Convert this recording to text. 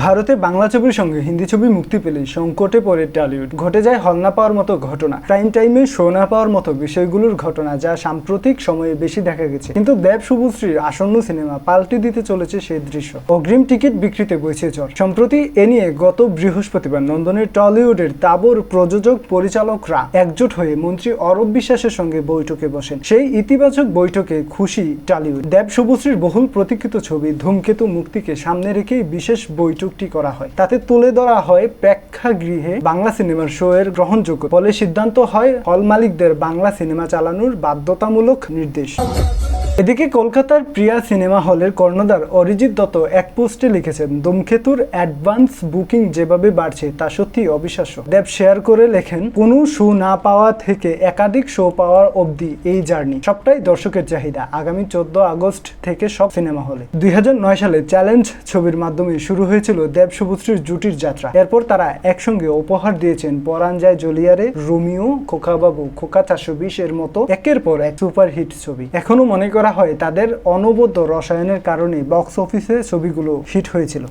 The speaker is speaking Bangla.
ভারতে বাংলা ছবির সঙ্গে হিন্দি ছবি মুক্তি পেলে সংকটে পড়ে টলিউড। ঘটে যায় হল না পাওয়ার মতো ঘটনা, প্রাইম টাইমে শো না পাওয়ার মতো বিষয়গুলোর ঘটনা, যা সাম্প্রতিক সময়ে বেশি দেখা গেছে। কিন্তু দেব শুভশ্রীর আসন্ন সিনেমা পাল্টে দিতে চলেছে সেই দৃশ্য। অগ্রিম টিকিট বিক্রিতে বইছে ঝড়। সম্প্রতি এ নিয়ে গত বৃহস্পতিবার লন্ডনের টলিউডের তাবড় প্রযোজক পরিচালকরা একজোট হয়ে মন্ত্রী অরূপ বিশ্বাসের সঙ্গে বৈঠকে বসেন। সেই ইতিবাচক বৈঠকে খুশি টলিউড। দেব শুভশ্রীর বহুল প্রতীক্ষিত ছবি ধূমকেতু মুক্তিকে সামনে রেখেই বিশেষ বৈঠকটি করা হয়। তাতে তুলে ধরা হয় প্রেক্ষাগৃহে বাংলা সিনেমার শো এর গ্রহণযোগ্য, ফলে সিদ্ধান্ত হয় হল মালিকদের বাংলা সিনেমা চালানোর বাধ্যতামূলক নির্দেশ। এদিকে কলকাতার প্রিয়া সিনেমা হলের কর্ণধার অরিজিৎ দত্ত এক পোস্টে লিখেছেন, ধূমকেতুর অ্যাডভান্স বুকিং যেভাবে বাড়ছে তা সত্যি অবিশ্বাস্য। দেব শেয়ার করে লেখেন, কোনো শো না পাওয়া থেকে একাধিক শো পাওয়ার অবধি এই জার্নি, সবটাই দর্শকের চাহিদা। আগামী 14 আগস্ট থেকে সব সিনেমা হলে। 2009 সালে চ্যালেঞ্জ ছবির মাধ্যমে শুরু হয়েছিল দেব শুভশ্রীর জুটির যাত্রা। এরপর তারা একসঙ্গে উপহার দিয়েছেন পরাণ যায় জ্বলিয়ারে, রোমিও, খোকাবাবু, খোকা 420 এর মতো একের পর এক সুপারহিট ছবি। এখনো মনে করা হয় তাদের অনবদ্য রসায়নের কারণে বক্স অফিসে ছবিগুলো হিট হয়েছিল।